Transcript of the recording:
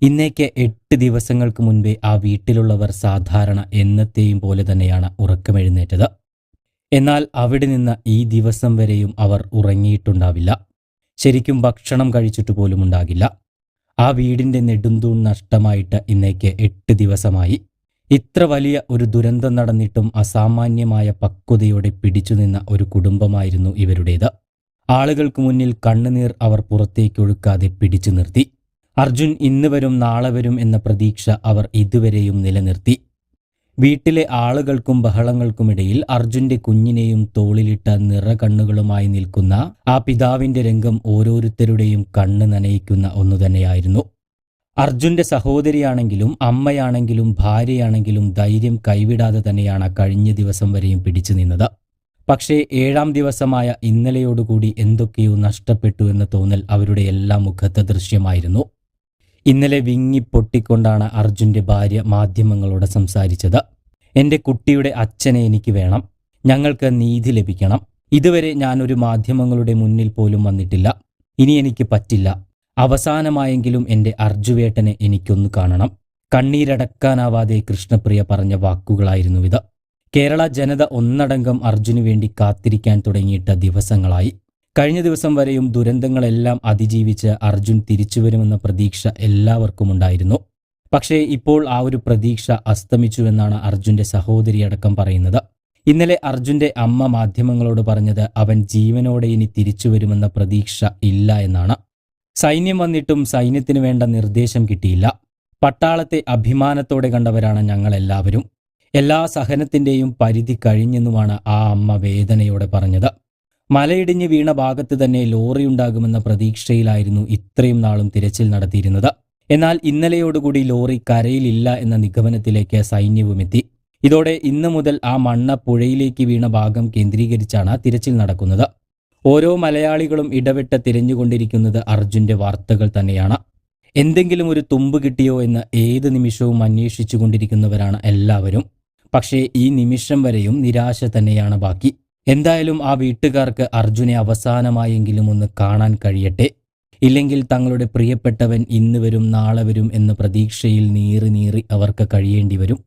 ഇന്നേക്ക് 8 ദിവസങ്ങൾക്ക് മുൻപേ ആ വീട്ടിലുള്ളവർ സാധാരണ എന്നത്തെയും പോലെ തന്നെയാണ് ഉറക്കമെഴുന്നേറ്റത്. എന്നാൽ അവിടെ നിന്ന് ഈ ദിവസം വരെയും അവർ ഉറങ്ങിയിട്ടുണ്ടാവില്ല. ശരിക്കും ഭക്ഷണം കഴിച്ചിട്ട് പോലും ഉണ്ടാകില്ല. ആ വീടിന്റെ നെടുന്തൂൺ നഷ്ടമായിട്ട് ഇന്നേക്ക് 8 ദിവസമായി. ഇത്ര വലിയ ഒരു ദുരന്തം നടന്നിട്ടും അസാമാന്യമായ പക്വതയോടെ പിടിച്ചുനിന്ന ഒരു കുടുംബമായിരുന്നു ഇവരുടേത്. ആളുകൾക്ക് മുന്നിൽ കണ്ണുനീർ അവർ പുറത്തേക്കൊഴുക്കാതെ പിടിച്ചു നിർത്തി. അർജുൻ ഇന്ന് വരും നാളെ വരും എന്ന പ്രതീക്ഷ അവർ ഇതുവരെയും നിലനിർത്തി. വീട്ടിലെ ആളുകൾക്കും ബഹളങ്ങൾക്കുമിടയിൽ അർജുന്റെ കുഞ്ഞിനെയും തോളിലിട്ട നിറകണ്ണുകളുമായി നിൽക്കുന്ന ആ പിതാവിന്റെ രംഗം ഓരോരുത്തരുടെയും കണ്ണ് നനയിക്കുന്ന ഒന്നുതന്നെയായിരുന്നു. അർജുന്റെ സഹോദരിയാണെങ്കിലും അമ്മയാണെങ്കിലും ഭാര്യയാണെങ്കിലും ധൈര്യം കൈവിടാതെ തന്നെയാണ് കഴിഞ്ഞ ദിവസം വരെയും പിടിച്ചു നിന്നത്. പക്ഷേ 7ാം ദിവസമായ ഇന്നലെയോടുകൂടി എന്തൊക്കെയോ നഷ്ടപ്പെട്ടു എന്ന തോന്നൽ അവരുടെ എല്ലാ മുഖത്ത് ദൃശ്യമായിരുന്നു. ഇന്നലെ വിങ്ങിപ്പൊട്ടിക്കൊണ്ടാണ് അർജുന്റെ ഭാര്യ മാധ്യമങ്ങളോട് സംസാരിച്ചത്. എൻ്റെ കുട്ടിയുടെ അച്ഛനെ എനിക്ക് വേണം, ഞങ്ങൾക്ക് നീതി ലഭിക്കണം. ഇതുവരെ ഞാനൊരു മാധ്യമങ്ങളുടെ മുന്നിൽ പോലും വന്നിട്ടില്ല. ഇനി എനിക്ക് പറ്റില്ല. അവസാനമായെങ്കിലും എൻ്റെ അർജുവേട്ടനെ എനിക്കൊന്ന് കാണണം. കണ്ണീരടക്കാനാവാതെ കൃഷ്ണപ്രിയ പറഞ്ഞ വാക്കുകളായിരുന്നു ഇത്. കേരള ജനത ഒന്നടങ്കം അർജുനു വേണ്ടി കാത്തിരിക്കാൻ തുടങ്ങിയിട്ട് ദിവസങ്ങളായി. കഴിഞ്ഞ ദിവസം വരെയും ദുരന്തങ്ങളെല്ലാം അതിജീവിച്ച് അർജുൻ തിരിച്ചുവരുമെന്ന പ്രതീക്ഷ എല്ലാവർക്കും ഉണ്ടായിരുന്നു. പക്ഷേ ഇപ്പോൾ ആ ഒരു പ്രതീക്ഷ അസ്തമിച്ചുവെന്നാണ് അർജുന്റെ സഹോദരിയടക്കം പറയുന്നത്. ഇന്നലെ അർജുന്റെ അമ്മ മാധ്യമങ്ങളോട് പറഞ്ഞത് അവൻ ജീവനോടെ ഇനി തിരിച്ചുവരുമെന്ന പ്രതീക്ഷ ഇല്ല എന്നാണ്. സൈന്യം വന്നിട്ടും സൈന്യത്തിന് വേണ്ട നിർദ്ദേശം കിട്ടിയില്ല. പട്ടാളത്തെ അഭിമാനത്തോടെ കണ്ടവരാണ് ഞങ്ങളെല്ലാവരും. എല്ലാ സഹനത്തിന്റെയും പരിധി കഴിഞ്ഞെന്നുമാണ് ആ അമ്മ വേദനയോടെ പറഞ്ഞത്. മലയിടിഞ്ഞ് വീണ ഭാഗത്ത് തന്നെ ലോറിയുണ്ടാകുമെന്ന പ്രതീക്ഷയിലായിരുന്നു ഇത്രയും നാളും തിരച്ചിൽ നടത്തിയിരുന്നത്. എന്നാൽ ഇന്നലെയോടുകൂടി ലോറി കരയിലില്ല എന്ന നിഗമനത്തിലേക്ക് സൈന്യവുമെത്തി. ഇതോടെ ഇന്നു മുതൽ ആ മണ്ണ് പുഴയിലേക്ക് വീണ ഭാഗം കേന്ദ്രീകരിച്ചാണ് തിരച്ചിൽ നടക്കുന്നത്. ഓരോ മലയാളികളും ഇടവിട്ട് തിരഞ്ഞുകൊണ്ടിരിക്കുന്നത് അർജുന്റെ വാർത്തകൾ തന്നെയാണ്. എന്തെങ്കിലും ഒരു തുമ്പ് കിട്ടിയോ എന്ന് ഏത് നിമിഷവും അന്വേഷിച്ചു കൊണ്ടിരിക്കുന്നവരാണ് എല്ലാവരും. പക്ഷേ ഈ നിമിഷം വരെയും നിരാശ തന്നെയാണ് ബാക്കി. എന്തായാലും ആ വീട്ടുകാർക്ക് അർജുനെ അവസാനമായെങ്കിലും ഒന്ന് കാണാൻ കഴിയട്ടെ. ഇല്ലെങ്കിൽ തങ്ങളുടെ പ്രിയപ്പെട്ടവൻ ഇന്ന് വരും നാളെ വരും എന്ന പ്രതീക്ഷയിൽ നീറി അവർക്ക് കഴിയേണ്ടി വരും.